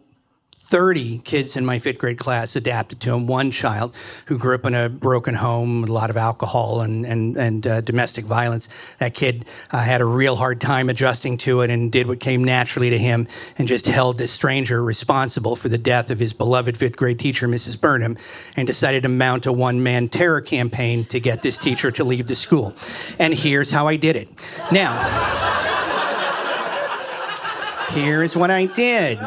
30 kids in my 5th grade class adapted to him. One child who grew up in a broken home with a lot of alcohol and domestic violence. That kid had a real hard time adjusting to it and did what came naturally to him and just held this stranger responsible for the death of his beloved 5th grade teacher, Mrs. Burnham, and decided to mount a one-man terror campaign to get this teacher to leave the school. And here's how I did it. Now, here's what I did.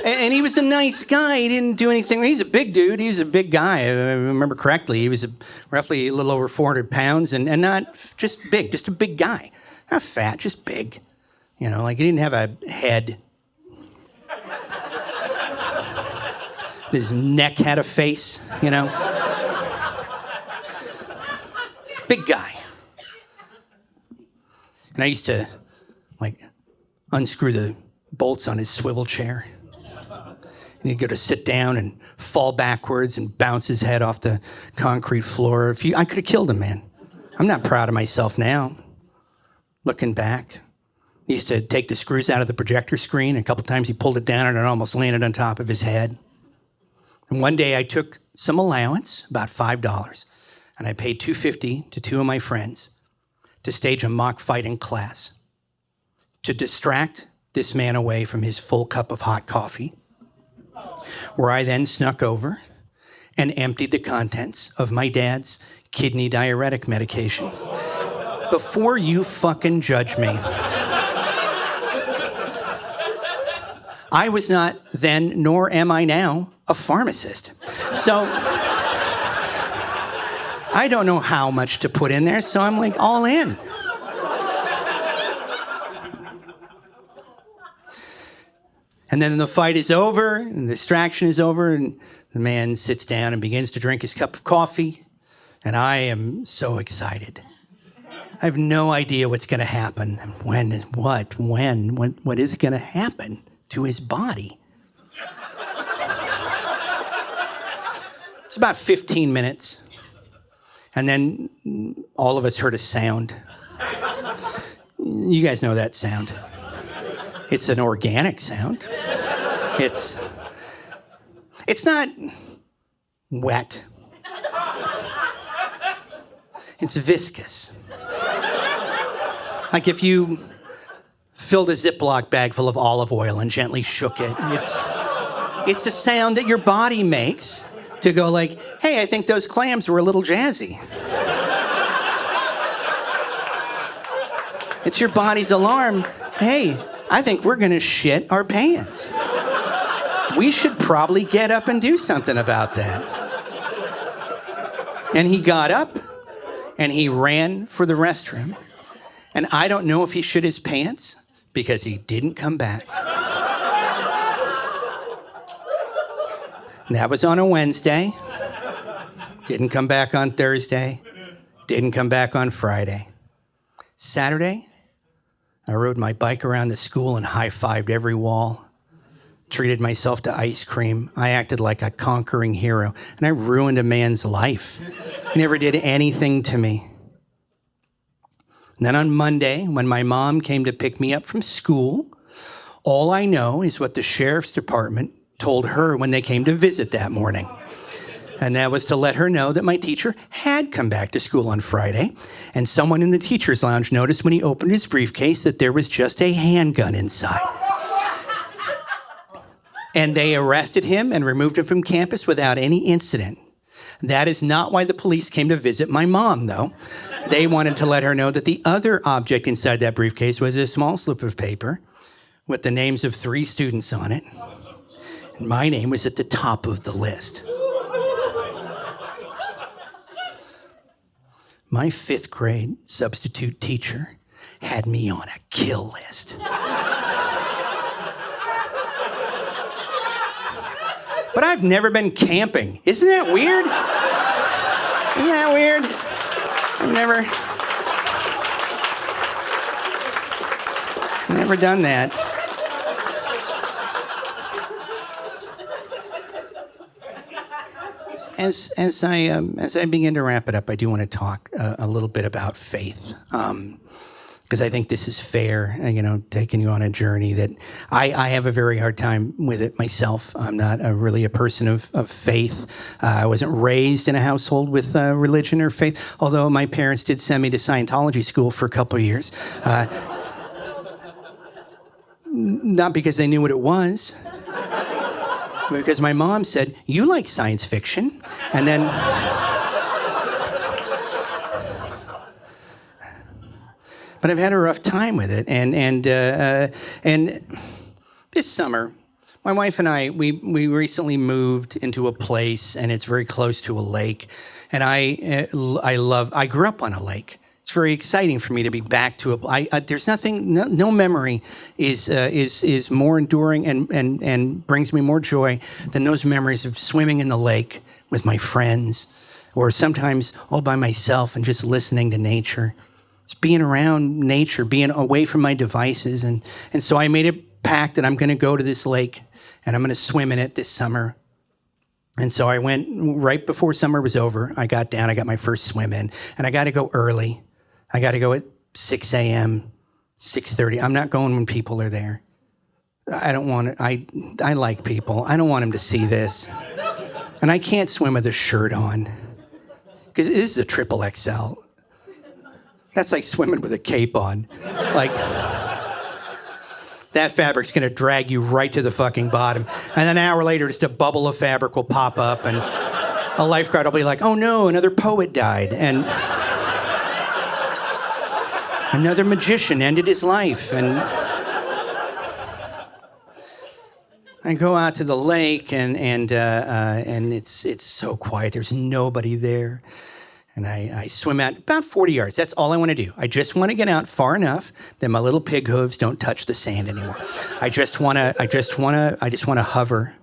And he was a nice guy. He didn't do anything. He's a big dude. He was a big guy. I remember correctly. He was roughly a little over 400 pounds and not just big, just a big guy. Not fat, just big. You know, like he didn't have a head. His neck had a face, you know. Big guy. And I used to, like, unscrew the bolts on his swivel chair. And he'd go to sit down and fall backwards and bounce his head off the concrete floor. I could have killed him, man. I'm not proud of myself now. Looking back, he used to take the screws out of the projector screen. A couple times he pulled it down and it almost landed on top of his head. And one day I took some allowance, about $5, and I paid $2.50 to 2 of my friends to stage a mock fight in class to distract this man away from his full cup of hot coffee, where I then snuck over and emptied the contents of my dad's kidney diuretic medication. Before you fucking judge me. I was not then, nor am I now, a pharmacist. So I don't know how much to put in there, so I'm like all in. And then the fight is over, and the distraction is over, and the man sits down and begins to drink his cup of coffee, and I am so excited. I have no idea what's going to happen. What is going to happen to his body? It's about 15 minutes, and then all of us heard a sound. You guys know that sound. It's an organic sound. It's not wet. It's viscous. Like if you filled a Ziploc bag full of olive oil and gently shook it. It's a sound that your body makes to go like, hey, I think those clams were a little jazzy. It's your body's alarm. Hey, I think we're going to shit our pants. We should probably get up and do something about that. And he got up and he ran for the restroom. And I don't know if he shit his pants because he didn't come back. And that was on a Wednesday. Didn't come back on Thursday. Didn't come back on Friday. Saturday, I rode my bike around the school and high-fived every wall. Treated myself to ice cream. I acted like a conquering hero, and I ruined a man's life. He never did anything to me. And then on Monday, when my mom came to pick me up from school, all I know is what the sheriff's department told her when they came to visit that morning. And that was to let her know that my teacher had come back to school on Friday, and someone in the teacher's lounge noticed when he opened his briefcase that there was just a handgun inside. And they arrested him and removed him from campus without any incident. That is not why the police came to visit my mom, though. They wanted to let her know that the other object inside that briefcase was a small slip of paper with the names of 3 students on it. And my name was at the top of the list. My 5th grade substitute teacher had me on a kill list. But I've never been camping. Isn't that weird? Isn't that weird? I've never done that. As I begin to wrap it up, I do want to talk a little bit about faith. Because I think this is fair, taking you on a journey that I have a very hard time with it myself. I'm not really a person of faith. I wasn't raised in a household with religion or faith, although my parents did send me to Scientology school for a couple of years. Not because they knew what it was, but because my mom said, "You like science fiction," and then... But I've had a rough time with it, and this summer, my wife and I, we recently moved into a place, and it's very close to a lake, and I grew up on a lake. It's very exciting for me to be back to there's nothing, no memory is more enduring and brings me more joy than those memories of swimming in the lake with my friends, or sometimes all by myself and just listening to nature. It's being around nature, being away from my devices. And so I made a pact that I'm going to go to this lake and I'm going to swim in it this summer. And so I went right before summer was over. I got down, I got my first swim in, and I got to go early. I got to go at 6 a.m., 6:30. I'm not going when people are there. I don't want to, I like people. I don't want them to see this. And I can't swim with a shirt on because this is a triple XL. That's like swimming with a cape on. Like, that fabric's gonna drag you right to the fucking bottom. And an hour later, just a bubble of fabric will pop up and a lifeguard will be like, "Oh no, another poet died." And another magician ended his life. And I go out to the lake and it's so quiet. There's nobody there. And I swim out about 40 yards. That's all I want to do. I just want to get out far enough that my little pig hooves don't touch the sand anymore. I just want to hover.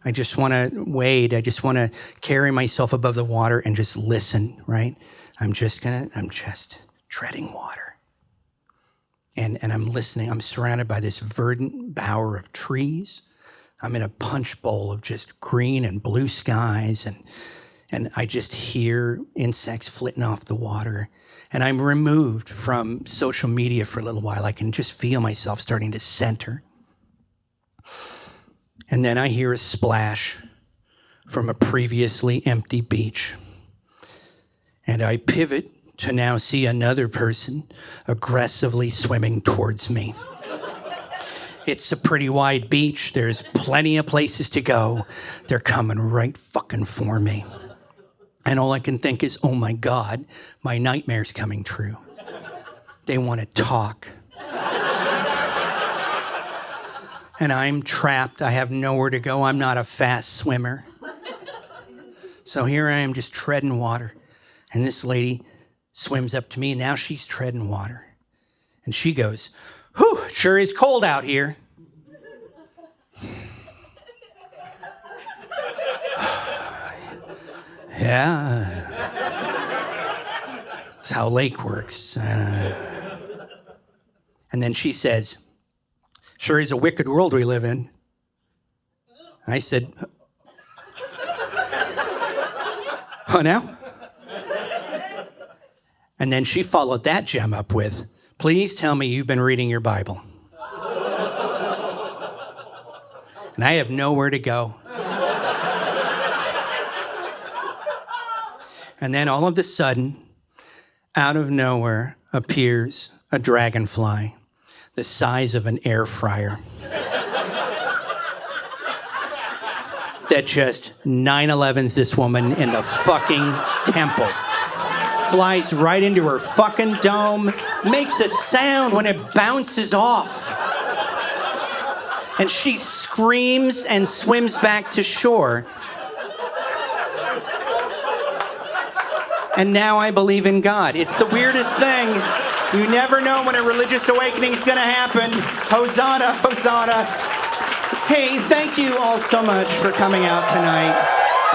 I just want to wade. I just want to carry myself above the water and just listen, right? I'm just treading water. And I'm listening. I'm surrounded by this verdant bower of trees. I'm in a punch bowl of just green and blue skies, and I just hear insects flitting off the water. And I'm removed from social media for a little while. I can just feel myself starting to center. And then I hear a splash from a previously empty beach. And I pivot to now see another person aggressively swimming towards me. It's a pretty wide beach. There's plenty of places to go. They're coming right fucking for me. And all I can think is, oh my God, my nightmare's coming true. They want to talk. And I'm trapped. I have nowhere to go. I'm not a fast swimmer. So here I am just treading water. And this lady swims up to me, and now she's treading water. And she goes, "Whew, sure is cold out here." Yeah. That's how lake works. And then she says, "Sure is a wicked world we live in." I said, "Oh, now?" And then she followed that gem up with, "Please tell me you've been reading your Bible." And I have nowhere to go. And then all of a sudden, out of nowhere appears a dragonfly the size of an air fryer that just 9/11s this woman in the fucking temple. Flies right into her fucking dome, makes a sound when it bounces off. And she screams and swims back to shore. And now I believe in God. It's the weirdest thing. You never know when a religious awakening is going to happen. Hosanna, Hosanna. Hey, thank you all so much for coming out tonight.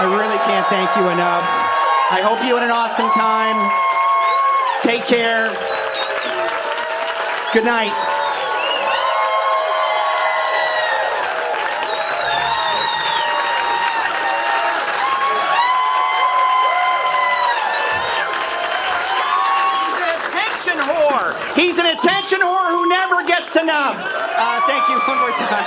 I really can't thank you enough. I hope you had an awesome time. Take care. Good night. He's an attention whore who never gets enough. Thank you one more time.